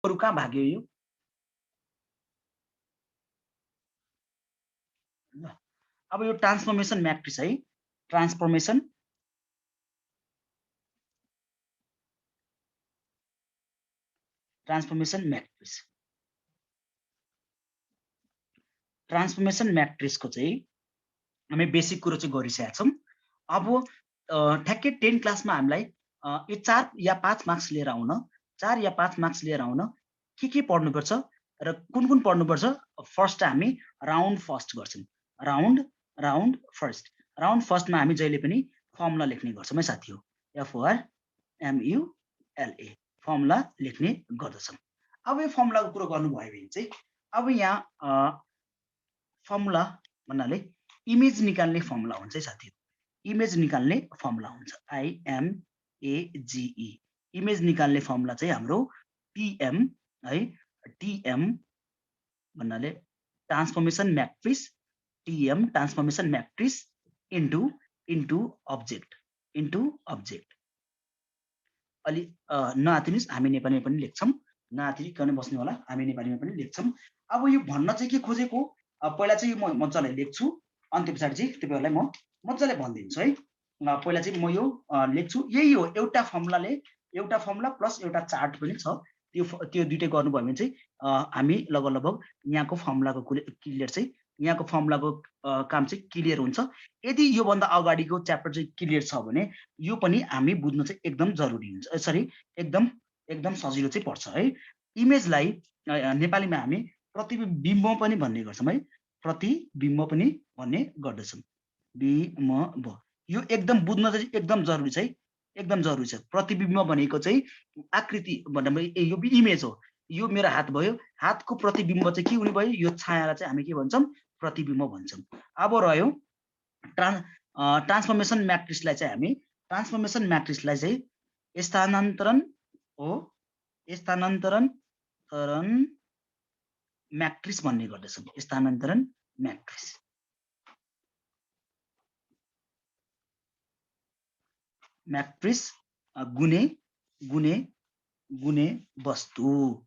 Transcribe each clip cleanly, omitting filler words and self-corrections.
अरु कहाँ भाग्यो यो? ल अब यो ट्रान्सफर्मेसन म्याट्रिक्स है, ट्रान्सफर्मेसन म्याट्रिक्स। ट्रान्सफर्मेसन म्याट्रिक्सको चाहिँ हामी बेसिक कुरो चाहिँ गरिसकेका छौँ। अब ठ्याक्कै 10 क्लासमा हामीलाई यो 4 या 5 मार्क्स लिएर आउन 4 या 5 मार्क्स लिएर आउन के पढ्नुपर्छ र कुन पढ्नुपर्छ? फर्स्ट हामी राउन्ड फर्स्ट गर्छौँ। Round first. राउन्ड फर्स्टमा हामी जहिले पनि फर्मुला लेख्ने गर्छौँ है साथी हो। FORMULA फर्मुला लेख्ने गर्दछौँ। अब यो फर्मुलाको कुरो गर्नुभयो भने चाहिँ अब यहाँ फर्मुला भन्नाले इमेज निकाल्ने फर्मुला हुन्छ है साथी। इमेज निकाल्ने फर्मुला हुन्छ IMAGE। इमेज निकाल्ने फर्मुला चाहिँ हाम्रो TM है। TM भन्नाले transformation matrix, TM transformation matrix into object. अलि नआतिनुस्, हामी नेपालीमा पनि लेख्छौँ, नआतिकन बस्नु होला, हामी नेपालीमा पनि लेख्छौँ। अब यो भन्न चाहिँ के खोजेको, पहिला चाहिँ म मजाले लेख्छु, अनि त्यो पछाडि चाहिँ तपाईँहरूलाई म मजाले भनिदिन्छु है। पहिला चाहिँ म यो लेख्छु, यही हो एउटा फर्मुला प्लस एउटा चार्ट पनि छ। त्यो दुइटै गर्नुभयो भने चाहिँ हामी लगभग यहाँको फर्मुलाको क्लियर चाहिँ यहाँको फर्मुलाको काम चाहिँ क्लियर हुन्छ। यदि योभन्दा अगाडिको च्याप्टर चाहिँ क्लियर छ भने यो पनि हामी बुझ्नु चाहिँ एकदम जरुरी हुन्छ। सरी, एकदम सजिलो चाहिँ पर्छ है। इमेजलाई नेपालीमा हामी प्रतिबिम्ब पनि भन्ने गर्छौँ है। प्रतिबिम्ब पनि भन्ने गर्दछौँ। बिम्ब यो एकदम बुझ्न चाहिँ एकदम जरुरी छ है, एकदम जरुरी छ। प्रतिबिम्ब भनेको चाहिँ आकृति भन्दा यो इमेज हो। यो मेरो हात भयो, हातको प्रतिबिम्ब चाहिँ के हुने भयो? यो छायालाई चाहिँ हामी के भन्छौँ? प्रतिबिम्ब भन्छौँ। अब रह्यो ट्रान्सफर्मेसन म्याट्रिक्सलाई चाहिँ हामी स्थानान्तरण म्याट्रिक्स भन्ने गर्दछौँ। स्थानान्तरण म्याट्रिक्स। म्याट्रिक्स गुने वस्तु।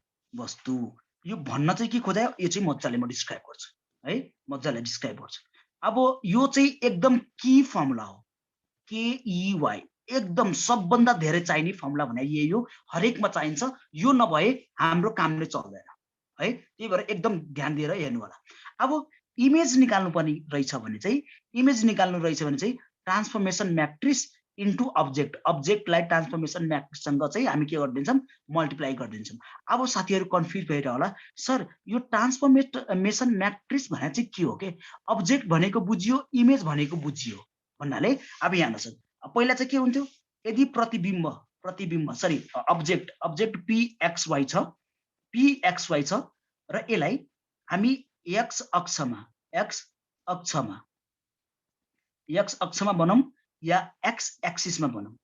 यो भन्न चाहिँ के खोज्यो? यो चाहिँ मजाले म डिस्क्राइब गर्छु है, मजाले डिस्क्राइब गर्छु। अब यो चाहिँ एकदम की फर्मुला हो, KEY। एकदम सबभन्दा धेरै चाहिने फर्मुला भने यही हो, हरेकमा चाहिन्छ। यो नभए हाम्रो काम नै चल्दैन है। त्यही भएर एकदम ध्यान दिएर हेर्नु होला। अब इमेज निकाल्नु पर्ने रहेछ भने चाहिँ ट्रान्सफर्मेसन म्याट्रिक्स इन्टु अब्जेक्टलाई ट्रान्सफर्मेसन म्याट्रिक्ससँग चाहिँ हामी के गरिदिन्छौँ? मल्टिप्लाई गरिदिन्छौँ। अब साथीहरू कन्फ्युज भएर होला, सर यो ट्रान्सफर्मेसन म्याट्रिक्स भने चाहिँ के हो? के अब्जेक्ट भनेको बुझियो, इमेज भनेको बुझियो भन्नाले अब यहाँ हेर्नुहोस्, पहिला चाहिँ के हुन्थ्यो? यदि प्रतिबिम्ब सरी अब्जेक्ट PXY छ र यसलाई हामी x अक्षमा बनाऊँ या x एक्सिसमा बनाऊँ।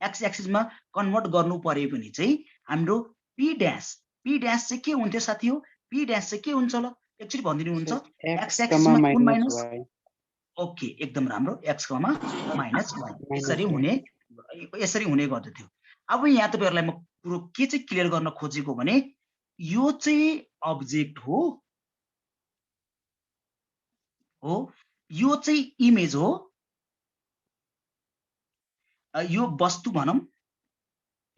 x एक्सिसमा कन्भर्ट गर्नु पर्यो भने चाहिँ हाम्रो P डैश चाहिँ के हुन्थ्यो साथी हो? P डैश चाहिँ के हुन्छ ल? एकचोटि भनिदिनु हुन्छ? x एक्सिसमा कुन माइनस? ओके, एकदम राम्रो, x, -y यसरी हुने गर्दथ्यो। अब यहाँ तपाईहरुलाई म कुरो के चाहिँ क्लियर गर्न खोजेको भने यो चाहिँ अब्जेक्ट हो, यो चाहिँ इमेज हो, यो वस्तु भनौं,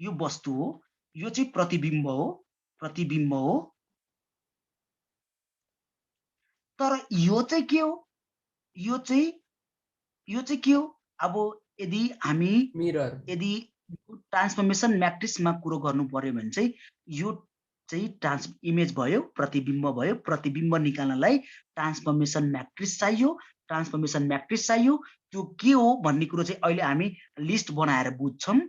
यो वस्तु हो, यो चाहिँ प्रतिबिम्ब हो। तर यो चाहिँ के हो? यो चाहिँ के हो? अब यदि हामी यदि ट्रान्सफर्मेसन म्याट्रिक्समा कुरो गर्नु पर्यो भने चाहिँ यो चाहिँ इमेज भयो, प्रतिबिम्ब भयो। प्रतिबिम्ब निकाल्नलाई ट्रान्सफर्मेसन म्याट्रिक्स चाहियो। त्यो के हो भन्ने कुरो चाहिँ अहिले हामी लिस्ट बनाएर बुझ्छौं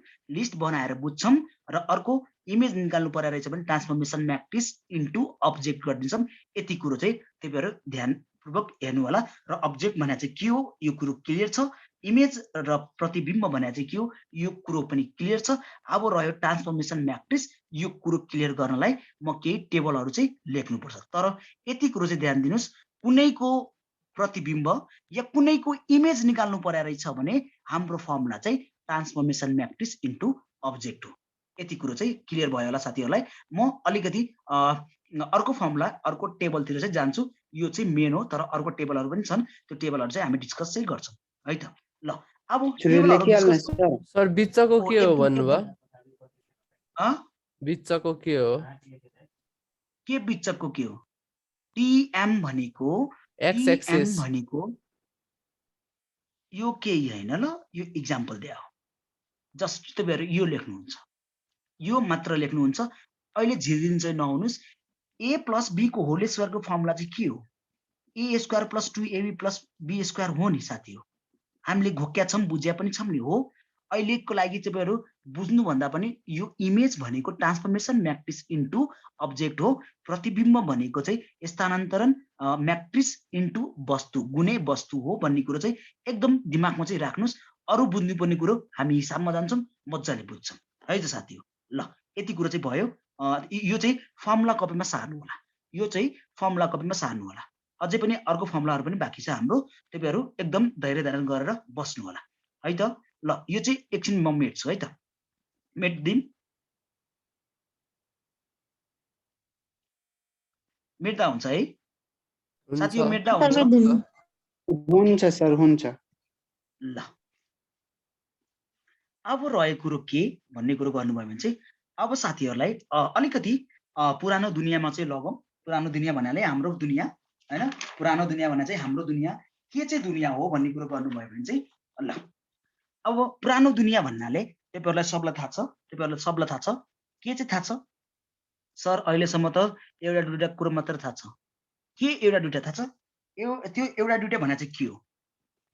र अर्को इमेज निकाल्नु पर्या रहेछ भने ट्रान्सफर्मेसन म्याट्रिक्स इन्टु अब्जेक्ट गरिदिन्छौं। यति कुरो चाहिँ तपाईहरु ध्यानपूर्वक हेर्नु होला। र अब्जेक्ट भने चाहिँ के हो यो कुरो क्लियर छ, इमेज र प्रतिबिम्ब भने चाहिँ के हो यो कुरो पनि क्लियर छ। अब रह्यो ट्रान्सफर्मेसन म्याट्रिक्स, यो कुरो क्लियर गर्नलाई म केही टेबलहरु चाहिँ लेख्नु पर्छ। तर यति कुरो चाहिँ ध्यान दिनुस्, कुनैको प्रतिबिम्ब या कुनैको इमेज निकाल्नु पर्या रहेछ भने हाम्रो फर्मुला चाहिँ ट्रान्सफर्मेसन म्याट्रिक्स इन्टु अब्जेक्ट हो। यति कुरो चाहिँ क्लियर भयो होला साथीहरूलाई। म अलिकति अर्को फर्मुला अर्को टेबलतिर चाहिँ जान्छु। यो चाहिँ मेन हो, तर अर्को टेबलहरू पनि छन्, त्यो टेबलहरू चाहिँ हामी डिस्कस चाहिँ गर्छौँ है त। ल अब टेबलहरू डिस्कस सर बिचको के हो भन्नुभयो? बिचको के हो? के बिचको के हो? टिएम भनेको एक्स एक्सिस भनेको यो केही हैन ल, यो इक्जाम्पल दिया हो। जस्ट तपाईहरु यो लेख्नुहुन्छ, यो मात्र लेख्नुहुन्छ। अहिले झिल्दिन चाहिँ नहुनुस्। a + b को होल स्क्वायर को फर्मुला चाहिँ के हो? a² + 2ab + b² हो नि साथी हो। हामीले घोक्या छौं, बुझ्या पनि छौं नि हो। अहिलेको लागि तपाईहरु बुझ्नु भन्दा पनि यो इमेज भनेको ट्रान्सफर्मेसन म्याट्रिक्स इन्टु अब्जेक्ट हो। प्रतिबिम्ब भनेको चाहिँ स्थानान्तरण म्याट्रिक्स इन्टु वस्तु गुणे वस्तु हो भन्ने कुरो चाहिँ एकदम दिमागमा चाहिँ राख्नुस्। अरु बुझ्नुपर्ने कुरो हामी हिसाबमा जान्छौं, मज्जाले बुझ्छौं है त साथी हो। ल यति कुरो चाहिँ भयो। यो चाहिँ फर्मुला कपीमा सार्नु होला, यो चाहिँ फर्मुला कपीमा सार्नु होला। अझै पनि अर्को फर्मुलाहरु पनि बाँकी छ हाम्रो, तपाईहरु एकदम धैर्य धारण गरेर बस्नु होला है त। ल यो चाहिँ एकछिन म मेट्छु है त, मेट्दिन। मेट्दा हुन्छ है साथी हो, मेट्दा हुन्छ? हुन्छ सर, हुन्छ। ल अब रहेको कुरो के भन्ने कुरो गर्नुभयो भने चाहिँ अब साथीहरुलाई अलिकति पुरानो दुनियाँमा चाहिँ लगौं। पुरानो दुनियाँ भन्नाले हाम्रो दुनियाँ हैन, पुरानो दुनियाँ भन्ने चाहिँ हाम्रो दुनियाँ के चाहिँ दुनियाँ हो भन्ने कुरो गर्नुभयो भने चाहिँ ल अब पुरानो दुनियाँ भन्नाले तपाईहरुलाई सबलाई थाहा छ, तपाईहरुलाई सबलाई थाहा छ के चाहिँ थाहा छ? सर अहिलेसम्म त एउटा दुईटा कुरो मात्र थाहा छ। के एउटा दुईटा थाहा छ? त्यो एउटा दुईटा भन्ने चाहिँ के हो?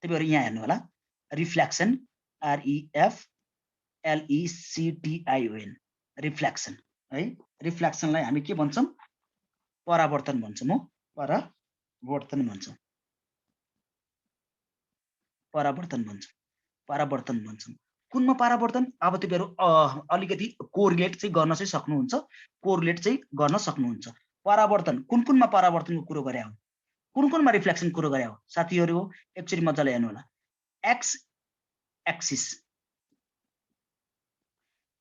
तपाईहरु यहाँ हेर्नु होला, रिफ्लेक्सन REFLECTION रिफ्लेक्सन है। रिफ्लेक्सनलाई हामी के भन्छौं? परावर्तन भन्छौं हो, परावर्तन भन्छौं, परावर्तन भन्छौं, परावर्तन भन्छौं। कुनमा परावर्तन? अब तपाईहरु अलिकति कोरिलेट चाहिँ गर्न चाहिँ सक्नुहुन्छ, कोरिलेट चाहिँ गर्न सक्नुहुन्छ। परावर्तन कुनमा परावर्तनको कुरो गरे हो? कुनमा रिफ्लेक्सन कुरो गरे हो साथीहरु? एकचोटी मजाले हेर्नु होला। एक्स एक्सिस,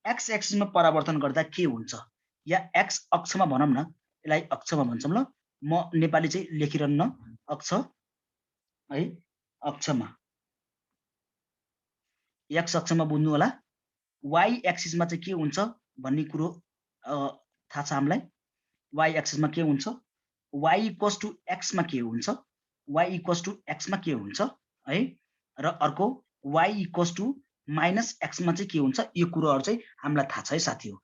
एक्स एक्सिसमा परावर्तन गर्दा के हुन्छ? या एक्स अक्षमा भनौं न, यसलाई अक्षमा भन्छौं ल। म नेपाली चाहिँ लेखिरहन्न, अक्ष है, अक्षमा एक्स अक्षमा बुझ्नु होला। वाई एक्सिसमा चाहिँ के हुन्छ भन्ने कुरो थाहा छ हामीलाई। वाई एक्सिसमा के हुन्छ? y = x मा के हुन्छ? y = x मा के हुन्छ है? र अर्को y = -x मा चाहिँ के हुन्छ? यो कुरोहरु चाहिँ हामीलाई थाहा छ है साथी हो।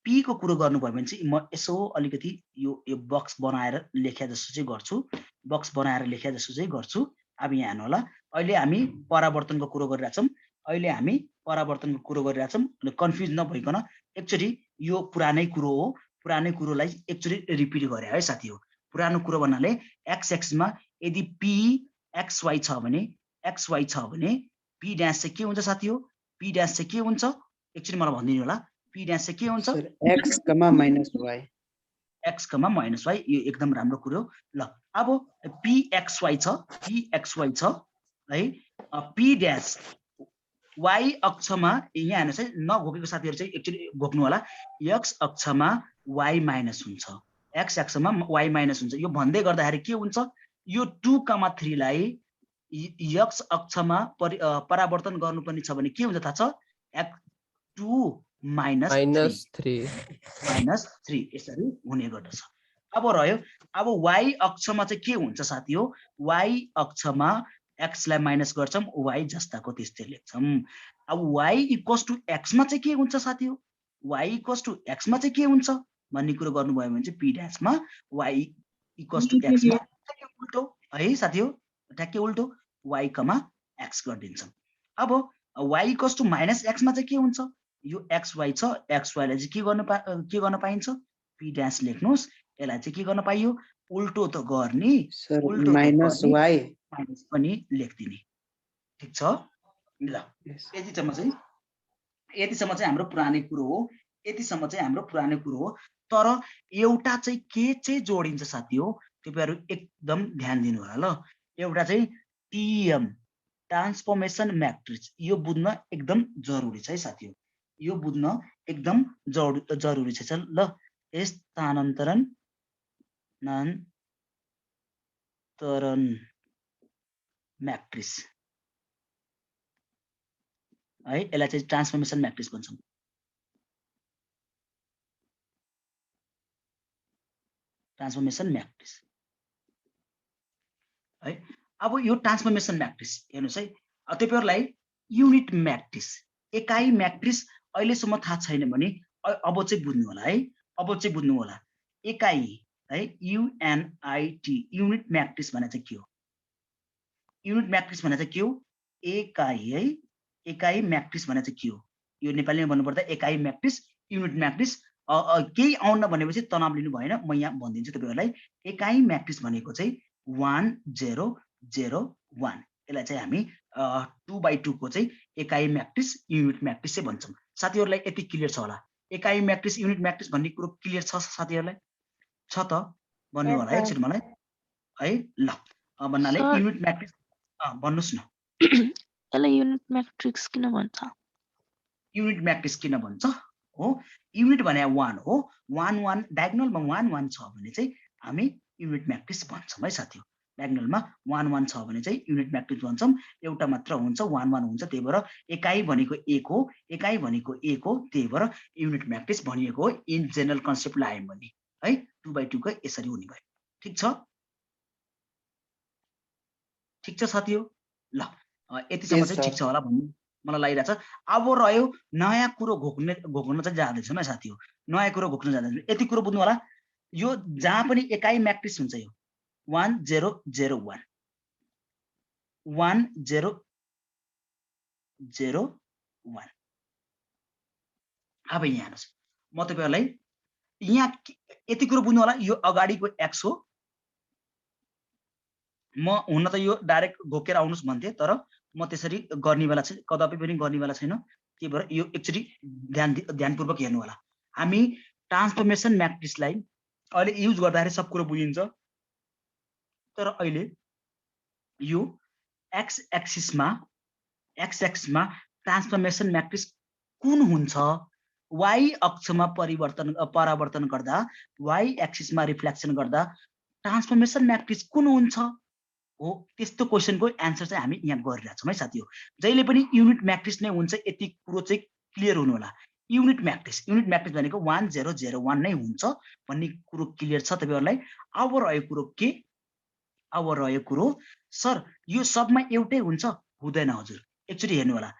p को कुरो गर्नुभयो भने चाहिँ म यसो अलिकति यो बक्स बनाएर लेख्या जस्तो चाहिँ गर्छु, बक्स बनाएर लेख्या जस्तो चाहिँ गर्छु। अब यहाँ हेर्नु होला, अहिले हामी परावर्तनको कुरो गरिरहेछौं, अहिले हामी परावर्तनको कुरो गरिरहेछौं। कन्फ्युज नभइकन एकचोटी यो पुरानै कुरो हो, पुरानै कुरोलाई एकचोटी रिपिट गरे है साथी हो। पुरानो कुरो भन्नाले एक्स एक्सिसमा यदि p xy छ भने, xy छ भने p डैश चाहिँ के हुन्छ साथी हो? p डैश चाहिँ के हुन्छ? एकचोटी मलाई भनिदिनु होला, p डैश चाहिँ के हुन्छ? x, -y, x, -y। यो एकदम राम्रो कुरो। ल अब pxy छ, pxy छ है। p डैश y अक्षमा यहाँ हेर्नुस् है, नघोकेको साथीहरु चाहिँ एकचोटी घोक्नु होला। x अक्षमा y माइनस हुन्छ, x अक्षमा y माइनस हुन्छ। यो भन्दै गर्दाखेरि के हुन्छ? यो 2,3 लाई x अक्षमा परावर्तन गर्नुपर्ने छ भने के हुन्छ थाहा छ? x2 - 3 यसरी हुने गर्दछ। अब रह्यो, अब y अक्षमा चाहिँ के हुन्छ साथी हो? y अक्षमा x लाई माइनस गर्छौं, y जस्ताको त्यस्तै लेख्छौं। अब y = x मा चाहिँ के हुन्छ साथी हो? y = x मा चाहिँ के हुन्छ भन्ने कुरो गर्नुभयो भने चाहिँ p डैश मा y = x मा उल्टो है साथी हो, ठ्याक्कै उल्टो y, x गरिदिन्छौं। अब y = -x मा चाहिँ के हुन्छ? यो xy छ, xy लाई चाहिँ के गर्न पाइन्छ? p डैश लेख्नुस्। यसलाई चाहिँ के गर्न पाइयो? उल्टो त गर्ने, उल्टो -y माइनस पनि लेख्दिने। ठीक छ? ल यतिसम्म चाहिँ हाम्रो पुरानै कुरो हो, यतिसम्म चाहिँ हाम्रो पुरानै कुरो हो। तर एउटा चाहिँ के चाहिँ जोडिन्छ साथी हो? तपाईहरु एकदम ध्यान दिनु होला ल। एउटा चाहिँ टिएम ट्रान्सफर्मेसन म्याट्रिक्स, यो बुझ्न एकदम जरुरी छ है साथी हो। यो बुझ्न एकदम जरुरी छ ल। स्थानान्तरण म्याट्रिक्स है, यसलाई चाहिँ ट्रान्सफर्मेसन म्याट्रिक्स भन्छौँ। ट्रान्सफर्मेसन म्याट्रिक्स है। अब यो ट्रान्सफर्मेसन म्याट्रिक्स हेर्नुहोस् है, तपाईँहरूलाई युनिट म्याट्रिक्स एकाइ म्याट्रिक्स अहिलेसम्म थाहा छैन भने अब चाहिँ बुझ्नु होला है। अब चाहिँ बुझ्नु होला एकाइ है, युएनआइटी युनिट म्याट्रिक्स भने चाहिँ के हो? युनिट म्याट्रिक्स भने चाहिँ के हो? एकाइ है, एकाइ म्याट्रिक्स भने चाहिँ के हो? यो नेपालीमा भन्नुपर्दा एकाइ म्याट्रिक्स युनिट म्याट्रिक्स केही आउन भनेपछि तनाव लिनु भएन, म यहाँ भनिदिन्छु तपाईँहरूलाई। एकाइ म्याट्रिक्स भनेको चाहिँ 1 0 0 1, यसलाई चाहिँ हामी 2/2 को चाहिँ एकाइ म्याट्रिक्स युनिट म्याट्रिक्स चाहिँ भन्छौँ। साथीहरूलाई यति क्लियर छ होला? एकाइ म्याट्रिक्स युनिट म्याट्रिक्स भन्ने कुरो क्लियर छ साथीहरूलाई? छ त? भन्नु होला है एकचोटि मलाई है। ल भन्नाले युनिट म्याट्रिक्स भन्नुहोस् न। यसलाई युनिट म्याट्रिक्स किन भन्छ? युनिट म्याट्रिक्स किन भन्छ हो? युनिट भने 1 हो, 1 1 डायगोनलमा 1 1 छ भने चाहिँ हामी युनिट म्याट्रिक्स भन्छौँ है साथी। डायगोनलमा 1 1 छ भने चाहिँ युनिट म्याट्रिक्स भन्छौँ। एउटा मात्र हुन्छ 1 1 हुन्छ, त्यही भएर एकाइ भनेको 1 हो, एकाइ भनेको 1 हो, त्यही भएर युनिट म्याट्रिक्स भनिएको हो। इन जेनरल कन्सेप्ट लायौँ भने है 2/2 को यसरी हुने भयो। ठिक छ? ठिक छ साथी हो? ल यतिसम्म चाहिँ ठिक छ होला भन्नु मलाई लागिरहेछ। अब रह्यो नयाँ कुरो घोक्न चाहिँ जाँदैछौँ है साथी हो। नयाँ कुरो घोक्न जाँदैछौँ। यति कुरो बुझ्नु होला, यो जहाँ पनि एकाइ म्याट्रिक्स हुन्छ यो 1 0 0 1 1 0 0 1। अब यहाँ हेर्नुहोस्, म तपाईँहरूलाई यहाँ यति कुरो बुझ्नु होला, यो अगाडिको एक्स हो। म हुन त यो डाइरेक्ट घोकेर आउनुहोस् भन्थे, तर म त्यसरी गर्नेवाला छैन, कदापि पनि गर्नेवाला छैन। त्यही भएर यो एकचोटि ध्यानपूर्वक हेर्नु होला। हामी ट्रान्सफर्मेसन म्याट्रिक्सलाई अहिले युज गर्दाखेरि सब कुरो बुझिन्छ, तर अहिले यो एक्स एक्सिसमा ट्रान्सफर्मेसन म्याट्रिक्स कुन हुन्छ? वाइ अक्षमा परावर्तन गर्दा, वाइ एक्सिसमा रिफ्लेक्सन गर्दा ट्रान्सफर्मेसन म्याट्रिक्स कुन हुन्छ हो? त्यस्तो क्वेसनको एन्सर चाहिँ हामी यहाँ गरिरहेछौँ है साथी हो। जहिले पनि युनिट म्याट्रिक्स नै हुन्छ, यति कुरो चाहिँ क्लियर हुनु होला। युनिट म्याट्रिक्स भनेको 1 0 0 1 नै हुन्छ भन्ने कुरो क्लियर छ तपाईँहरूलाई? अब रह्यो कुरो के? अब रह्यो कुरो सर यो सबमा एउटै हुन्छ? हुँदैन हजुर। एकचोटि हेर्नु होला,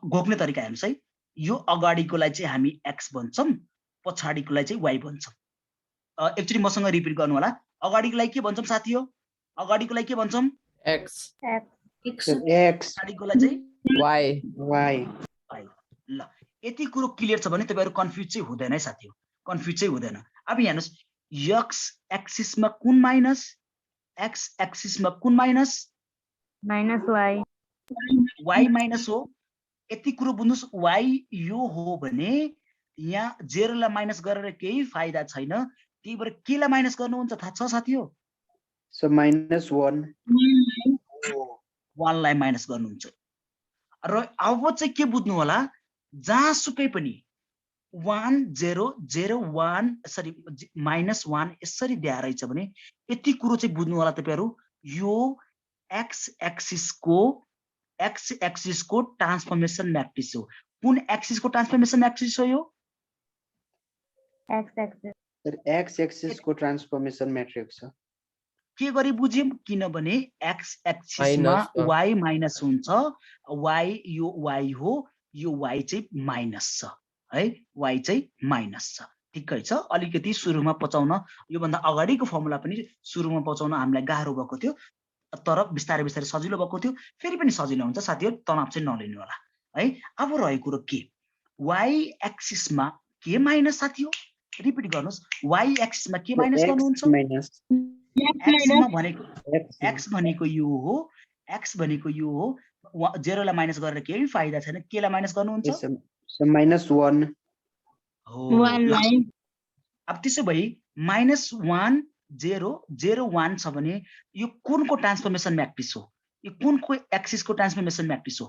घोक्ने तरिका हेर्नुहोस् है। यो अगाडिकोलाई चाहिँ हामी एक्स भन्छौँ, पछाडिकोलाई चाहिँ वाइ भन्छौँ। एकचोटि मसँग रिपिट गर्नु होला। अगाडिकोलाई के भन्छौँ साथी हो? अगाडिकोलाई के भन्छौँ? एक्स। पछाडिकोलाई चाहिँ वाइ। ल यति कुरो क्लियर छ भने तपाईँहरू कन्फ्युज चाहिँ हुँदैन है साथी हो, कन्फ्युज चाहिँ हुँदैन। अब हेर्नुहोस्, एक्स एक्सिसमा कुन माइनस, एक्स एक्सिसमा कुन minus? Minus y. Y minus हो। यति कुरो बुझ्नुहोस्, वाइ यो हो भने यहाँ 0 लाई माइनस गरेर केही फाइदा छैन, त्यही भएर केलाई माइनस गर्नुहुन्छ थाहा छ साथी हो? So -1 लाई माइनस गर्नुहुन्छ। र अब चाहिँ के बुझ्नु होला, जहाँसुकै पनि 1 0 0 1 सरी -1 यसरी दिएर रहेछ भने यति कुरो चाहिँ बुझ्नु होला तपाईहरु, यो एक्स एक्सिसको ट्रान्सफर्मेसन म्याट्रिक्स हो। कुन एक्सिसको ट्रान्सफर्मेसन म्याट्रिक्स हो यो? एक्स एक्सिसको ट्रान्सफर्मेसन म्याट्रिक्स हो। के गरी बुझ्यौं? किनभने एक्स एक्सिसमा वाइ माइनस हुन्छ, वाइ यो वाइ हो, यो वाइ चाहिँ माइनस छ है, वाइ चाहिँ माइनस छ। ठिकै छ। अलिकति सुरुमा पचाउन, यो भन्दा अगाडिको फर्मुला पनि सुरुमा पचाउन हामीलाई गाह्रो भएको थियो, तर बिस्तारै बिस्तारै सजिलो भएको थियो। फेरि पनि सजिलो हुन्छ साथीहरु, तनाव चाहिँ नलिनु होला है। अब रहेको कुरो के? वाइ एक्सिसमा के माइनस साथी हो? रिपिट गर्नुस्, वाइ एक्सिसमा के माइनस गर्नुहुन्छ? एक्स भनेको यो हो, एक्स भनेको यो हो। 0 लाई माइनस गरेर केही फाइदा छैन, के लाई माइनस गर्नुहुन्छ? -1 हो। अब त्यसो भए -1 0 0 1 छ भने यो कुनको ट्रान्सफर्मेसन म्याट्रिक्स हो? यो कुनको एक्सिसको ट्रान्सफर्मेसन म्याट्रिक्स हो?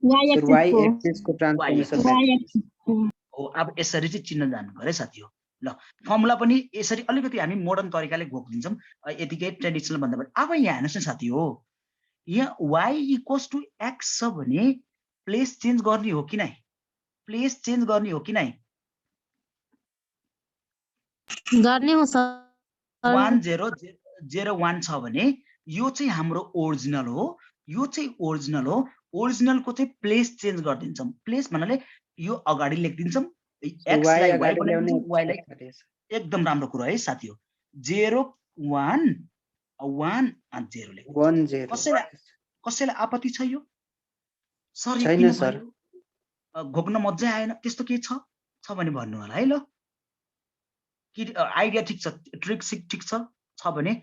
वाइ एक्सिसको ट्रान्सफर्मेसन म्याट्रिक्स। हो अब यसरी चाहिँ चिन्न जानु पर्यो साथी हो। ल फर्मुला पनि यसरी अलिकति हामी मोडर्न तरिकाले घोकिदिन्छौँ यतिकै ट्रेडिसनल भन्दा पनि। अब यहाँ हेर्नुहोस् न साथी हो, यहाँ y इक्वल्स टु x छ भने प्लेस चेन्ज गर्ने हो कि नै? प्लेस चेन्ज गर्ने हो कि नै? गर्ने हो सर। 1001 छ भने यो चाहिँ हाम्रो ओरिजिनल हो, यो चाहिँ ओरिजिनल हो। ओरिजिनलको चाहिँ प्लेस चेन्ज गरिदिन्छौँ। प्लेस भन्नाले यो अगाडि लेखिदिन्छौँ, x लाई y बनाइदिन्छौँ, y लाई एकदम राम्रो कुरा है साथी हो। 0 1 1 अनि 0 लेख्दिन्छौँ। 10 कसैलाई आपत्ति छ यो? सर यो छैन किन सर। भयो? घोक्न मजै आएन त्यस्तो के छ भने भन्नु होला है। ल कि आइडिया ठिक छ, ट्रिक ठिक छ भने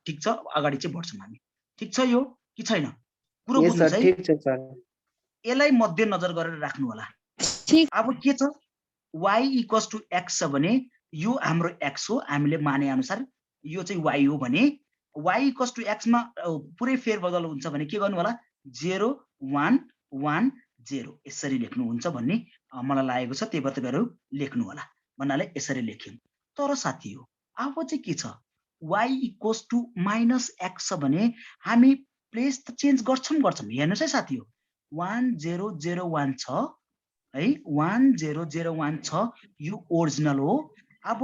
ठिक छ, अगाडि चाहिँ बढ्छौँ हामी। ठिक छ यो कि छैन? कुरो बुझ्नुहोस् है, ठिक छ सर। यसलाई मध्यनजर गरेर राख्नु होला। अब के छ, y इक्वल्स टु x छ भने यो हाम्रो x हो, हामीले माने अनुसार यो चाहिँ y हो भने y इक्वल्स टु x मा पुरै फेरबदल हुन्छ भने के गर्नु होला? 0 1 1 0 यसरी लेख्नुहुन्छ भन्ने मलाई लागेको छ। त्यही भएर तपाईँहरू लेख्नु होला भन्नाले यसरी लेख्यौँ। तर साथी हो अब चाहिँ के छ, y equals to minus x छ भने हामी प्लेस त चेन्ज गर्छौँ। हेर्नुहोस् है साथी हो, 1001 छ है, 1001 छ, यो ओरिजिनल हो। अब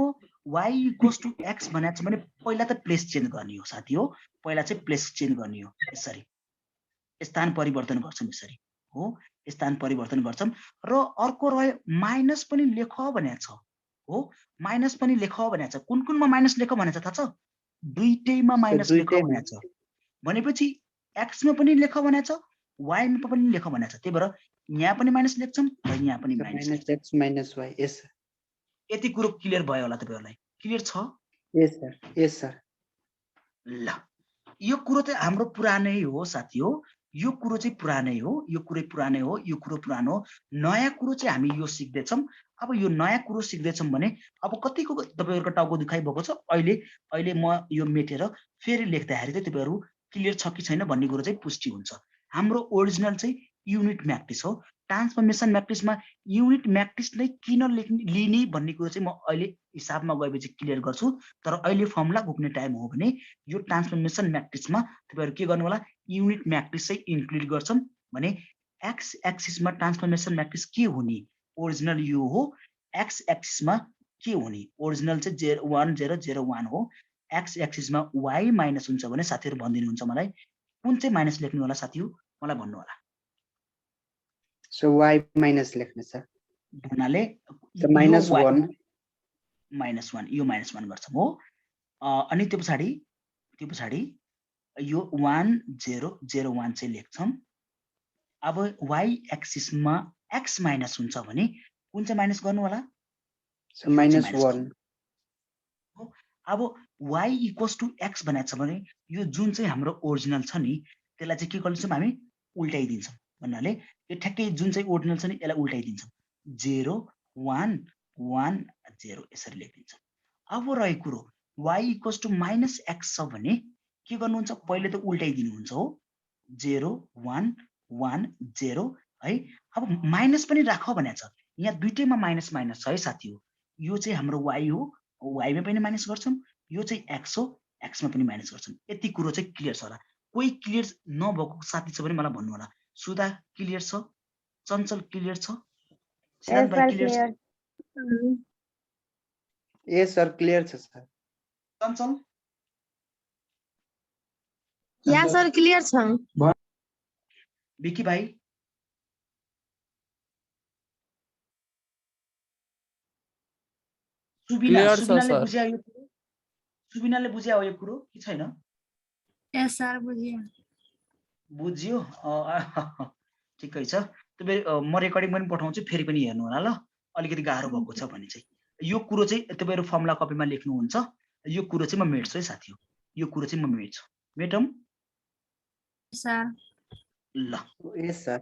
y इक्वल्स टु x भनेको छ भने पहिला त प्लेस चेन्ज गर्ने हो साथी हो, पहिला चाहिँ प्लेस चेन्ज गर्ने हो। यसरी स्थान परिवर्तन गर्छौँ, यसरी हो स्थान परिवर्तन गर्छौँ। र अर्को रह्यो माइनस पनि लेख भनेको छ हो, माइनस पनि लेख भनेको छ। कुन कुनमा माइनस लेख भनेको छ थाहा छ? दुईटैमा माइनस लेख भनेको छ। भनेपछि x मा पनि लेख भनेको छ, y मा पनि लेख भनेको छ। त्यही भएर यहाँ पनि माइनस लेख्छौँ र यहाँ पनि माइनस x माइनस y। यस सर। यति कुरो क्लियर भयो होला तपाईहरुलाई? क्लियर छ? यस सर। यस सर। ल यो कुरो चाहिँ हाम्रो पुरानै हो साथी हो, यो कुरो चाहिँ पुरानै हो, यो कुरो पुरानै हो, यो कुरो पुरानो हो। नयाँ कुरो चाहिँ हामी यो सिक्दैछौँ। अब यो नयाँ कुरो सिक्दैछौँ भने अब कतिको तपाईहरुको टाउको दुखाइ भएको छ? अहिले म यो मेटेर फेरि लेख्दाखेरि चाहिँ तपाईहरु क्लियर छ कि छैन भन्ने कुरो चाहिँ पुष्टि हुन्छ। हाम्रो ओरिजिनल चाहिँ युनिट म्याट्रिक्स हो। ट्रान्सफर्मेसन म्याट्रिक्समा युनिट म्याट्रिक्स नै किन लिने भन्ने कुरो चाहिँ म अहिले हिसाबमा गएपछि क्लियर गर्छु। तर अहिले फर्मुला घोक्ने टाइम हो भने यो ट्रान्सफर्मेसन म्याट्रिक्समा तपाईहरु के गर्नु होला? युनिट म्याट्रिक्स चाहिँ इन्क्लुड गर्छौं भने एक्स एक्सिसमा ट्रान्सफर्मेसन म्याट्रिक्स के हुने? ओरिजिनल यो हो। एक्स एक्सिसमा के हुने? ओरिजिनल चाहिँ 1001 हो। एक्स एक्सिसमा y माइनस हुन्छ भने साथीहरु भनिदिनुहुन्छ मलाई कुन चाहिँ माइनस लेख्नु होला साथी हो? मलाई भन्नु होला। सो y माइनस लेख्नु छ भन्नाले माइनस 1 यो माइनस 1 गर्छौं हो। अनि त्यो पछाडी यो 1001 चाहिँ लेख्छौं। अब y एक्सिसमा x माइनस हुन्छ भने कुन चाहिँ माइनस गर्नु होला? So minus 1। अब y इक्वल्स टु x भनेको छ भने यो जुन चाहिँ हाम्रो ओरिजिनल छ नि त्यसलाई चाहिँ के गर्छौं हामी? उल्टाइदिन्छौं। भन्नाले यो ठ्याक्कै जुन चाहिँ ओरिजिनल छ नि यसलाई उल्टाइदिन्छौं। 0 1 1 0 यसरी लेखिदिन्छौं। अब रहेको कुरो y equals to minus x छ भने के गर्नुहुन्छ? पहिले त उल्टाइदिनुहुन्छ हो। 0 1 1 0 है। अब माइनस पनि राख भनेको छ। यहाँ दुईटैमा माइनस माइनस छ है साथी हो। यो चाहिँ हाम्रो y हो, y मा पनि माइनस गर्छौं। यो चाहिँ x हो, x मा पनि माइनस गर्छौं। यति कुरो चाहिँ क्लियर छ होला? कोही क्लियर नभएको साथी छ भने मलाई भन्नु होला। सुधा क्लियर छ? चञ्चल क्लियर छ? सिद्धान्त भाइ क्लियर छ? यस सर क्लियर छ सर। चञ्चल? या सर क्लियर छ। विकी भाइ? सुबिनाले बुझ्या हो यो कुरो कि छैन? यस सर बुझियो। बुझ्यो? ठिकै छ। तपाईहरु म रेकर्डिङ पनि पठाउँछु, फेरि पनि हेर्नु होला ल। अलिकति गाह्रो भएको छ भने चाहिँ यो कुरो चाहिँ तपाईहरु फर्मुला कपीमा लेख्नुहुन्छ। यो कुरो चाहिँ म मेट्छु है साथी हो। यो कुरो चाहिँ म मेट्छु। मेटम? सर। ल यस सर।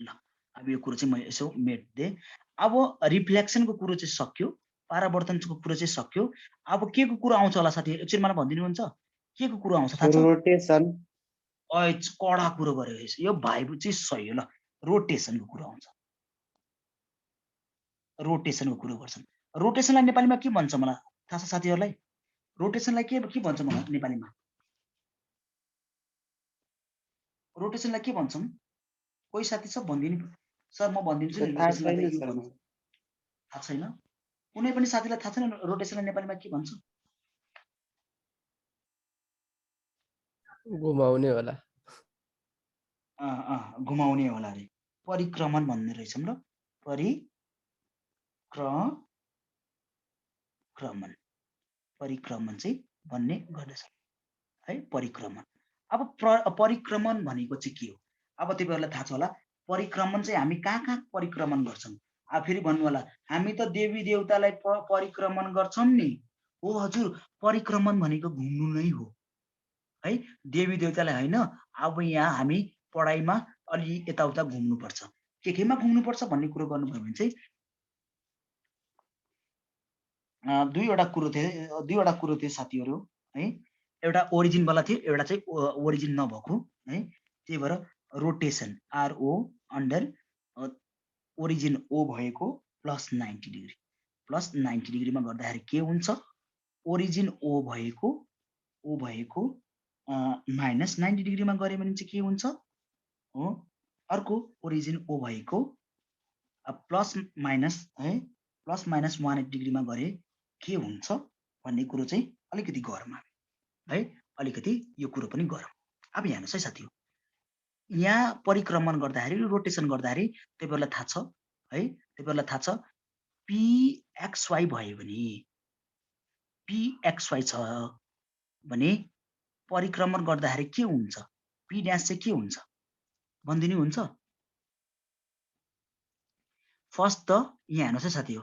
ल अब यो कुरो चाहिँ म यसो मेट्दे। अब रिफ्लेक्सनको कुरो चाहिँ सक्यो, परावर्तनको कुरो चाहिँ सक्यो। अब के को कुरो आउँछ होला साथी? एकछिन मलाई भनिदिनुहुन्छ के को कुरो आउँछ थाहा छ? रोटेसन। कडा कुरो गर्यो यो भाइ चाहिँ सही हो। ल रोटेसनको कुरो आउँछ। रोटेसनको कुरो गर्छौँ। रोटेसनलाई नेपालीमा के भन्छ मलाई थाहा छ साथीहरूलाई? रोटेसनलाई के भन्छ मलाई नेपालीमा? रोटेसनलाई के भन्छौँ? कोही साथी छ भनिदिनु सर, म भनिदिन्छु नि थाहा रोटेसनलाई छैन त यो सर भन्छ। थाहा छैन? कुनै पनि साथीलाई थाहा छैन रोटेसनलाई नेपालीमा के भन्छ? घुमाउने होला। घुमाउने होला अरे। परिक्रमण भन्ने रहेछौँ ल। परिक्रमण चाहिँ भन्ने गर्दछ है, परिक्रमण। अब परिक्रमण भनेको चाहिँ के हो? अब तपाईँहरूलाई थाहा छ होला, परिक्रमण चाहिँ हामी कहाँ परिक्रमण गर्छौँ? फेरि भन्नु होला हामी त देवी देवतालाई परिक्रमण गर्छौँ नि। हो हजुर, परिक्रमण भनेको घुम्नु नै हो है, देवी देवतालाई होइन। अब यहाँ हामी पढाइमा अलि यताउता घुम्नुपर्छ। केमा घुम्नुपर्छ भन्ने कुरो गर्नुभयो भने चाहिँ दुईवटा कुरो थियो साथीहरू है। एउटा ओरिजिनवाला थियो, एउटा चाहिँ ओरिजिन नभएको है। त्यही भएर rotation RO under origin O भएको +90 डिग्री, +90 डिग्रीमा गर्दाखेरि के हुन्छ? ओरिजिन O भएको -90 डिग्रीमा गऱ्यो भने चाहिँ के हुन्छ? हो, अर्को ओरिजिन O भएको ±180 डिग्रीमा गरे के हुन्छ भन्ने कुरो चाहिँ अलिकति गरौँ है, अलिकति यो कुरो पनि गरौँ। अब हेर्नुहोस् है साथीहरू, यहाँ परिक्रमण गर्दाखेरि रोटेसन गर्दाखेरि तपाईँहरूलाई थाहा छ है, तपाईँहरूलाई थाहा छ PXY भयो भने, PXY छ भने परिक्रमण गर्दाखेरि के हुन्छ? P' चाहिँ के हुन्छ भनिदिनु हुन्छ? फर्स्ट त यहाँ हेर्नुहोस् है साथीहरू,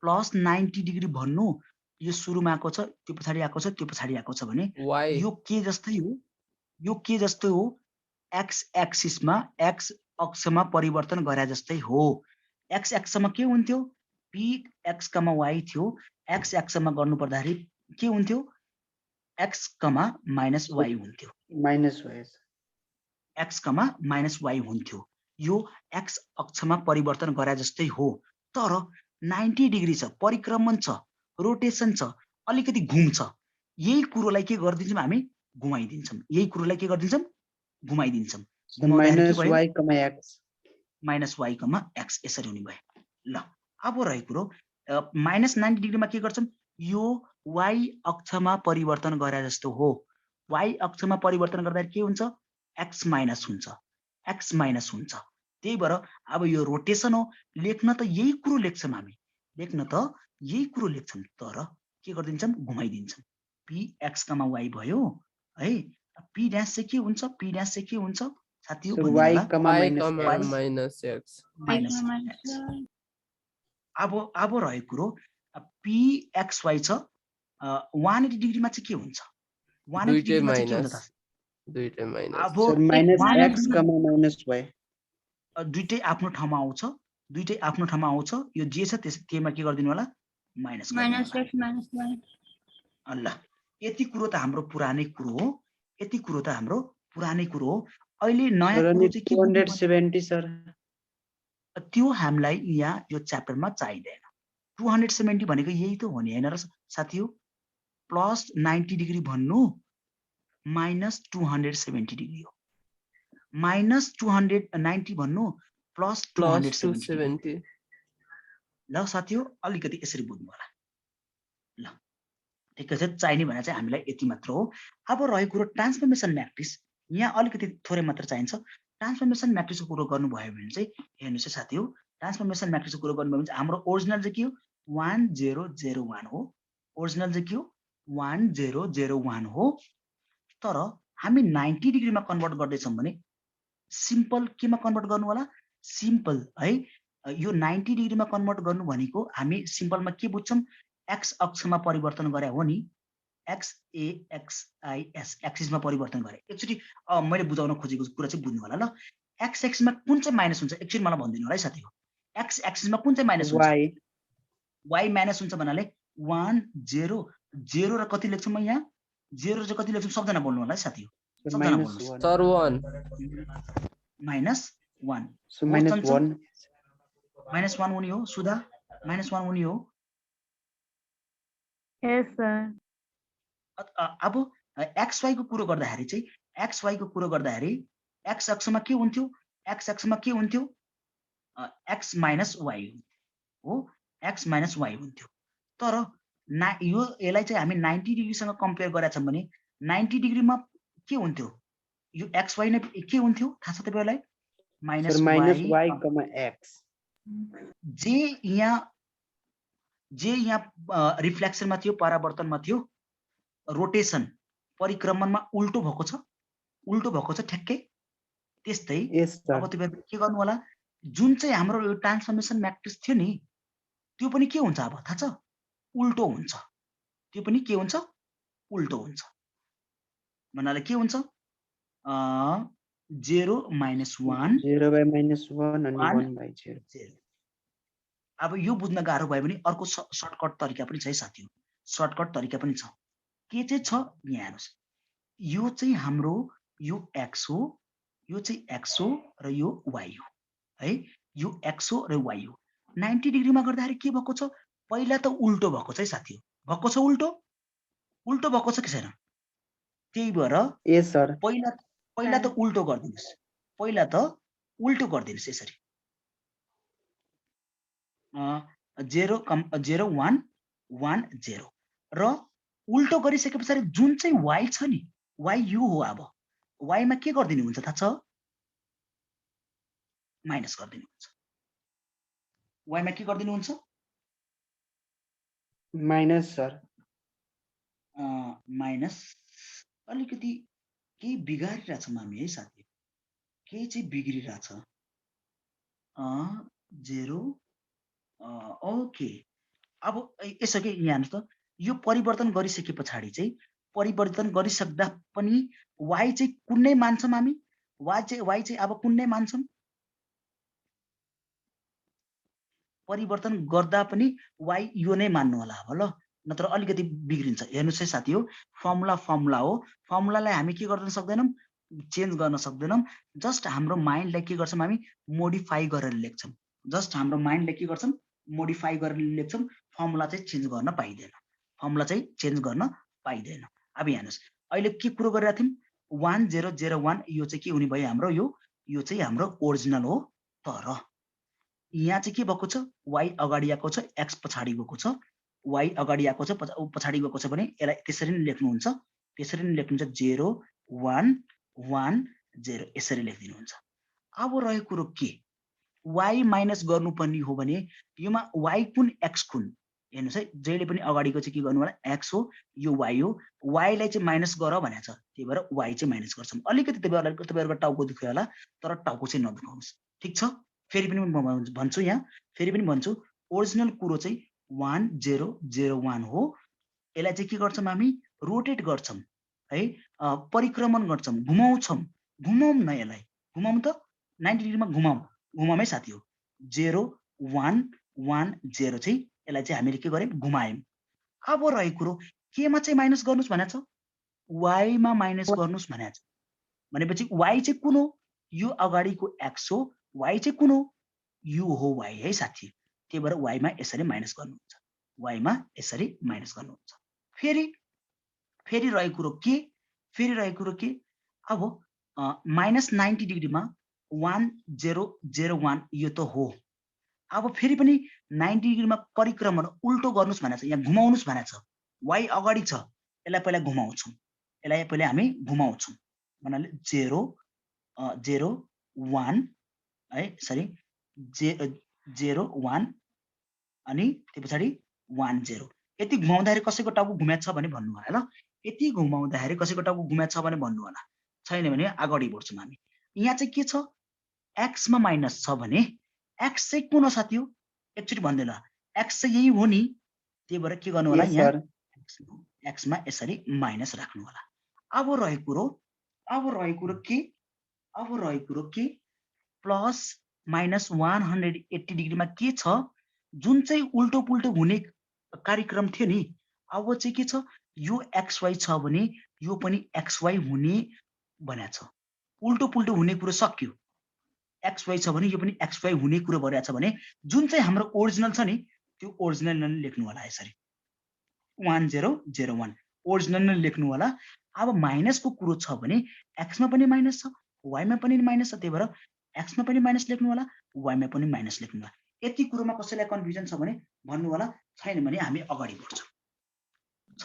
+90 डिग्री भन्नु, यो सुरुमा आएको छ, त्यो पछाडि आएको छ, त्यो पछाडि आएको छ भने यो के जस्तै हो, एक्स एक्सिसमा, एक्स अक्षमा परिवर्तन गरे जस्तै हो। एक्स अक्षमा के हुन्थ्यो? PX,Y थियो। एक्स अक्षमा गर्नु पर्दाखेरि के हुन्थ्यो? X,-Y हुन्थ्यो। X,-Y हुन्थ्यो। यो एक्स अक्षमा परिवर्तन गरे जस्तै हो। तर 90 डिग्री छ, परिक्रमण छ, रोटेसन छ, अलिकति घुम्छ। यही कुरोलाई के गरिदिन्छौँ हामी? घुमाइदिन्छौँ। यही कुरोलाई के गरिदिन्छौँ? घुमाइदिन्छौँ। -y,x यसरी हुने भयो। ल अब रहेको कुरो -90 डिग्रीमा के गर्छौँ? यो y अक्षमा परिवर्तन गरे जस्तो हो। y अक्षमा परिवर्तन गर्दा के हुन्छ? x माइनस हुन्छ। त्यही भएर अब यो रोटेसन हो। लेख्न त यही कुरो लेख्छौँ हामी, तर के गरिदिन्छौँ? घुमाइदिन्छौँ। PX,Y भयो है। P' चाहिँ के हुन्छ? साथीहरू अब रहेको कुरो PXY छ, 180 डिग्रीमा चाहिँ के हुन्छ? 180 डिग्रीमा चाहिँ के हुन्छ? दुईटै आफ्नो ठाउँमा आउँछ। यो जे छ त्यसमा के गरिदिनु होला? माइनस। ल यति कुरो त हाम्रो पुरानै कुरो हो। अहिले नयाँ कुरो चाहिँ के? 270 सर। त्यो हामीलाई यहाँ यो च्याप्टरमा चाहिँदैन। 270 भनेको यही त हो नि हैन र साथीहरु? +90 डिग्री भन्नु -270 डिग्री हो। -290 भन्नु +270। ल साथीहरु अलिकति यसरी बुझ्नु होला। ल ठिकै छ, चाहिने भने चाहिँ हामीलाई यति मात्र हो। अब रहेको कुरो ट्रान्सफर्मेसन म्याट्रिक्स। यहाँ अलिकति थोरै मात्र चाहिन्छ। ट्रान्सफर्मेसन म्याट्रिक्सको कुरो गर्नुभयो भने चाहिँ हेर्नुस् है साथीहरु, ट्रान्सफर्मेसन म्याट्रिक्सको कुरो गर्नुभयो भने चाहिँ हाम्रो ओरिजिनल चाहिँ के हो? 1001 हो। ओरिजिनल चाहिँ के हो? 1001 हो। तर हामी 90 डिग्रीमा कन्भर्ट गर्दैछौँ भने सिम्पल केमा कन्भर्ट गर्नु होला? सिम्पल है। यो 90 डिग्रीमा कन्भर्ट गर्नु भनेको हामी सिम्पलमा के बुझ्छौँ? एक्स अक्षमा परिवर्तन गरे हो नि। XAXIS एक्सिसमा परिवर्तन गरे। एकचोटि मैले बुझाउन खोजेको कुरा चाहिँ बुझ्नु होला ल। एक्स एक्सिसमा कुन चाहिँ माइनस हुन्छ एकचोटि मलाई भनिदिनु होला है साथीहरु। एक्स एक्सिसमा कुन चाहिँ माइनस हुन्छ? y माइनस हुन्छ भन्नाले 1 0 0 र कति लेख्छु म यहाँ? 0 र कति लेख्छु सबजना बोल्नु होला है साथीहरु। सबजना बोल्नुस्। सर 1 -1 -1 -1 हुने हो सुधा? -1 हुने हो। यस सर अब XY को कुरो गर्दाखेरि चाहिँ XY को कुरो गर्दाखेरि x अक्षमा के हुन्थ्यो? x अक्षमा के हुन्थ्यो? x - y हो, x - y हुन्थ्यो। तर यसलाई चाहिँ हामी 90 डिग्रीसँग कम्पेयर गरेका छौँ भने 90 डिग्रीमा के हुन्थ्यो? यो XY नै के हुन्थ्यो थाहा छ तपाईँहरूलाई? सर -y, -y, x जे यहाँ रिफ्लेक्सनमा थियो, परावर्तनमा थियो, रोटेसन परिक्रमणमा उल्टो भएको छ ठ्याक्कै त्यस्तै। यस सर अब तपाईहरुले के गर्नु होला, जुन चाहिँ हाम्रो यो ट्रान्सफर्मेसन म्याट्रिक्स थियो नि त्यो पनि के हुन्छ अब थाहा छ? उल्टो हुन्छ। त्यो पनि के हुन्छ? उल्टो हुन्छ। भन्नाले के हुन्छ? 0 - 1 0/-1 अनि 1 1/0 0। अब यो बुझ्न गाह्रो भयो भने अर्को सर्टकट तरिका पनि छ है साथीहरु। सर्टकट तरिका पनि छ। के चाहिँ छ? यहाँ हेर्नुस्। यो चाहिँ हाम्रो यो x हो, यो चाहिँ x हो र यो y हो है। यो x हो र y हो। 90 डिग्रीमा गर्दाखेरि के भएको छ? पहिला त उल्टो भएको छ है साथीहरु। भएको छ उल्टो? उल्टो भएको छ कि छैन? त्यही भएर यस सर पहिला त उल्टो गर्दिनुस्। पहिला त उल्टो गर्दिनुस् यसरी। 0 1 1 0 र उल्टो गरिसकेपछि जुन चाहिँ y छ नि, y यो हो। अब y मा के गर्दिनु हुन्छ थाहा छ? माइनस गर्दिनु हुन्छ। y मा के गर्दिनु हुन्छ? Minus sir minus. अलिकति केही बिगारिरहेछ हामी है साथी, केही चाहिँ बिग्रिरहेछ। 0 ओके। अब यसो के यहाँ हेर्नुस् त, यो परिवर्तन गरिसके पछाडि चाहिँ परिवर्तन गरिसक्दा पनि y चाहिँ कुनै मान्छौँ हामी? y चाहिँ अब कुनै मान्छौँ? परिवर्तन गर्दा पनि y यो नै मान्नु होला अब ल, नत्र अलिकति बिग्रिन्छ। हेर्नुस् है साथी हो, फर्मुला हो। फर्मुलालाई हामी के गर्न सक्दैनौँ? चेन्ज गर्न सक्दैनौँ। जस्ट हाम्रो माइन्डलाई के गर्छौँ हामी? मोडिफाई गरेर लेख्छौँ। जस्ट हाम्रो माइन्डलाई के गर्छौँ? मोडिफाई गरेर लेख्छौँ। फर्मुला चाहिँ चेन्ज गर्न पाइँदैन। फर्मुला चाहिँ चेन्ज गर्न पाइँदैन। अब हेर्नुस्, अहिले के कुरो गरिरहेको थियौँ? 1 0 0 1 यो चाहिँ के हुने भयो हाम्रो? यो चाहिँ हाम्रो ओरिजिनल हो। तर यहाँ चाहिँ के भएको छ? y अगाडि आएको छ, x पछाडि गएको छ। y अगाडि आएको छ, पछाडि गएको छ भने यसलाई त्यसरी नै लेख्नुहुन्छ। त्यसरी नै लेख्नुहुन्छ 0 1 1 0 यसरी लेखिदिनुहुन्छ। अब रहेको कुरो के? y माइनस गर्नुपर्ने हो भने योमा y कुन x कुन? हेर्नुस् है, जहिले पनि अगाडिको चाहिँ के गर्नु होला? x हो, यो y हो। y लाई चाहिँ माइनस गर भनेको छ, त्यही भएर y चाहिँ माइनस गर्छौँ। अलिकति तपाईहरुको टाउको दुख्यो होला, तर टाउको चाहिँ नदुखाउनुस्। ठीक छ? फेरि पनि म भन्छु, यहाँ फेरि पनि भन्छु, ओरिजिनल कुरो चाहिँ 1 0 0 1 हो। यसलाई चाहिँ के गर्छौँ हामी? रोटेट गर्छौँ है, परिक्रमण गर्छौँ, घुमाउँछौँ। घुमाउँ न यसलाई, घुमाउँ त 90 डिग्रीमा घुमाउँ है साथी हो। 0 1 1 0 चाहिँ यसलाई चाहिँ हामीले के गर्यौँ? घुमायौँ। अब रहेको कुरो केमा चाहिँ माइनस गर्नुस् भनेको छ? y मा माइनस गर्नुस् भनेको छ। भनेपछि y चाहिँ कुन हो? यो अगाडिको x हो। y चाहिँ कुन हो? यो हो y है साथी। त्यही भएर y मा यसरी माइनस गर्नुहुन्छ। y मा यसरी माइनस गर्नुहुन्छ। फेरि रहेको कुरो के? फेरि रहेको कुरो के? अब -90 डिग्रीमा 1 0 0 1 यो त हो। अब फेरि पनि 90 डिग्रीमा परिक्रमण उल्टो गर्नुस् भनेको छ, यहाँ घुमाउनुस् भनेको छ। y अगाडि छ, यसलाई पहिला घुमाउँछौँ। यसलाई पहिला हामी घुमाउँछौँ। भन्नाले 0 0 1 है, सरी 0 1 अनि त्यो पछाडि 1 0। यति घुमाउँदाखेरि कसैको टाउको घुमेको छ भने भन्नु होला ल। यति घुमाउँदाखेरि कसैको टाउको घुमेको छ भने भन्नु होला। छैन भने अगाडि बढ्छौँ हामी। यहाँ चाहिँ के छ? x मा माइनस छ भने x चाहिँ कुन हो साथी हो? एकचोटि भन्दैन, x चाहिँ यही हो नि। त्यही भएर के गर्नु होला? यहाँ x मा यसरी माइनस राख्नु होला। अब रहेको कुरो के? अब रहेको कुरो के? प्लस माइनस 180 डिग्रीमा के छ? जुन चाहिँ उल्टो पुल्टो हुने कार्यक्रम थियो नि, अब चाहिँ के छ? यो xy छ भने यो पनि xy हुने भनेको छ। उल्टो पुल्टो हुने कुरो सक्यो। xy छ भने यो पनि xy हुने कुरो भइरहेछ भने जुन चाहिँ हाम्रो ओरिजिनल छ नि त्यो ओरिजिनल नै लेख्नु होला यसरी 1001 ओरिजिनल नै लेख्नु होला। अब माइनसको कुरो छ भने एक्समा पनि माइनस छ, वाइमा पनि माइनस छ, त्यही भएर एक्समा पनि माइनस लेख्नु होला, वाइमा पनि माइनस लेख्नु होला। यति कुरोमा कसैलाई कन्फ्युजन छ भने भन्नु होला, छैन भने हामी अगाडि बढ्छौँ। छ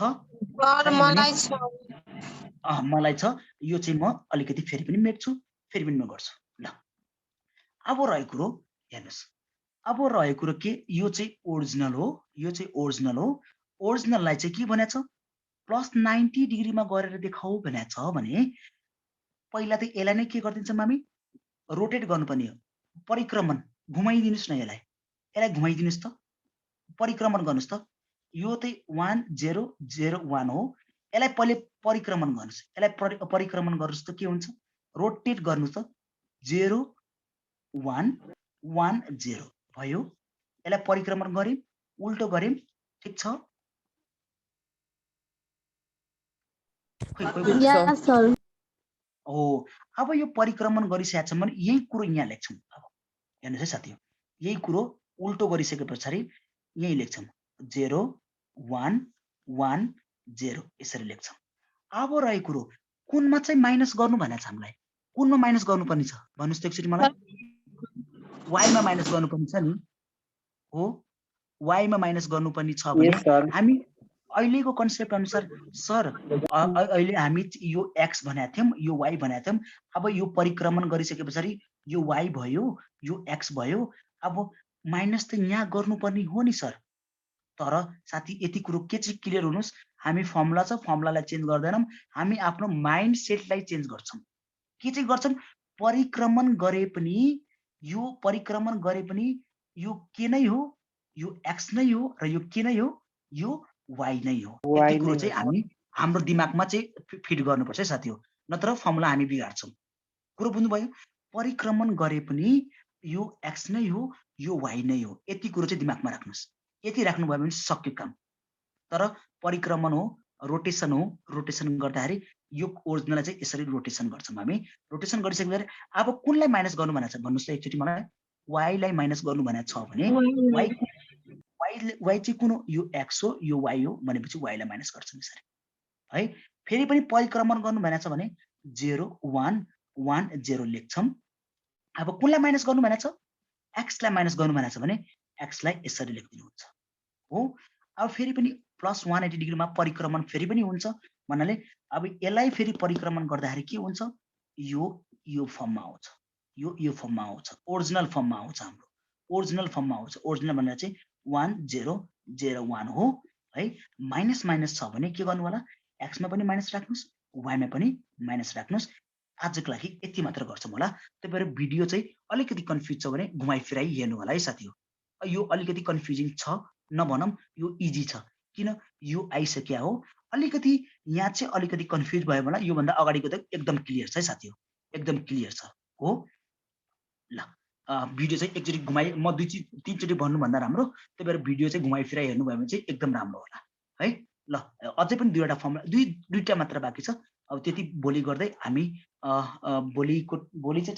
मलाई छ, यो चाहिँ म अलिकति फेरि पनि मेट्छु, फेरि पनि म गर्छु। ल अब रहेको कुरो हेर्नुहोस्, अब रहेको कुरो के, यो चाहिँ ओरिजिनल हो, यो चाहिँ ओरिजिनल हो। ओरिजिनललाई चाहिँ के भनेको छ, प्लस 90 डिग्रीमा गरेर देखाऊ भनेको छ भने पहिला त यसलाई नै के गरिदिन्छौँ हामी, रोटेट गर्नुपर्ने हो, परिक्रमण घुमाइदिनुहोस् न, यसलाई घुमाइदिनुहोस् त, परिक्रमण गर्नुहोस् त। यो चाहिँ 1001 हो, यसलाई पहिले परिक्रमण गर्नुहोस्, यसलाई परिक्रमण गर्नुहोस् त के हुन्छ, रोटेट गर्नुहोस् त 0110 भयो। यसलाई परिक्रमण गर्यौँ, उल्टो गर्यौँ, ठिक छ। हो अब यो परिक्रमण गरिसकेका छौँ भने यही कुरो यहाँ लेख्छौँ। अब हेर्नुहोस् है साथी, यही कुरो उल्टो गरिसके पछाडि यही लेख्छौँ 0110 यसरी लेख्छौँ। अब रहेको कुरो कुनमा चाहिँ माइनस गर्नु भनेको छ हामीलाई, कुनमा माइनस गर्नुपर्ने छ भन्नुहोस् त एकचोटि मलाई। वाइमा माइनस गर्नुपर्ने छ नि, हो वाइमा माइनस गर्नुपर्ने छ भने हामी अहिलेको कन्सेप्ट अनुसार सर अहिले हामी यो एक्स भनेको थियौँ, यो वाइ भनेको थियौँ, अब यो परिक्रमण गरिसके पछाडि यो वाइ भयो, यो एक्स भयो, अब माइनस त यहाँ गर्नुपर्ने हो नि सर। तर साथी यति कुरो के चाहिँ क्लियर हुनुहोस्, हामी फर्मुला छ, फर्मुलालाई चेन्ज गर्दैनौँ, हामी आफ्नो माइन्ड सेटलाई चेन्ज गर्छौँ। के चाहिँ गर्छौँ, परिक्रमण गरे पनि यो परिक्रमण गरे पनि यो के नै हो, यो एक्स नै हो, र यो के नै हो, यो वाइ नै हो। यति कुरो चाहिँ हामी हाम्रो दिमागमा चाहिँ फिट गर्नुपर्छ है साथी हो, नत्र फर्मुला हामी बिगार्छौँ। कुरो बुझ्नुभयो, परिक्रमण गरे पनि यो एक्स नै हो, यो वाइ नै हो, यति कुरो चाहिँ दिमागमा राख्नुहोस्। यति राख्नुभयो भने सक्यो काम। तर परिक्रमण हो, रोटेसन हो, रोटेसन गर्दाखेरि यो ओरिजिनललाई चाहिँ यसरी रोटेसन गर्छौँ हामी। रोटेसन गरिसकेपछि अब कुनलाई माइनस गर्नु भनेको छ भन्नुहोस् त एकचोटि मलाई। वाइलाई माइनस गर्नु भनेको छ भने वाइ चाहिँ कुन हो, यो एक्स हो, यो वाइ हो भनेपछि वाइलाई माइनस गर्छौँ यसरी है। फेरि पनि परिक्रमण गर्नु भनेको छ भने 0110 लेख्छौँ। अब कुनलाई माइनस गर्नु भनेको छ, एक्सलाई माइनस गर्नु भनेको छ भने एक्सलाई यसरी लेखिदिनुहुन्छ हो। अब फेरि पनि प्लस 180 डिग्रीमा परिक्रमण फेरि पनि हुन्छ भन्नाले अब यसलाई फेरि परिक्रमण गर्दाखेरि के हुन्छ, यो फर्ममा आउँछ, यो फर्ममा आउँछ, ओरिजिनल फर्ममा आउँछ, हाम्रो ओरिजिनल फर्ममा आउँछ। ओरिजिनल भनेर चाहिँ 1001 हो है। माइनस माइनस छ भने के गर्नु होला, एक्समा पनि माइनस राख्नुहोस्, वाइमा पनि माइनस राख्नुहोस्। आजको लागि यति मात्र गर्छौँ होला। त्यही भएर भिडियो चाहिँ अलिकति कन्फ्युज छ भने घुमाइ फिराइ हेर्नु होला है साथी हो। यो अलिकति कन्फ्युजिङ छ नभनौँ, यो इजी छ, किन यो आइसक्यो हो। अलिकति यहाँ चाहिँ अलिकति कन्फ्युज भयो मलाई, योभन्दा अगाडिको त एकदम क्लियर छ है साथी हो, एकदम क्लियर छ हो। ल भिडियो चाहिँ एकचोटि घुमाइ, म 2-3 चोटि भन्नुभन्दा राम्रो, त्यही भएर भिडियो चाहिँ घुमाइ फिराइ हेर्नुभयो भने चाहिँ एकदम राम्रो होला है। ल अझै पनि दुईवटा मात्र बाँकी छ। अब त्यति भोलि गर्दै हामी भोलि चाहिँ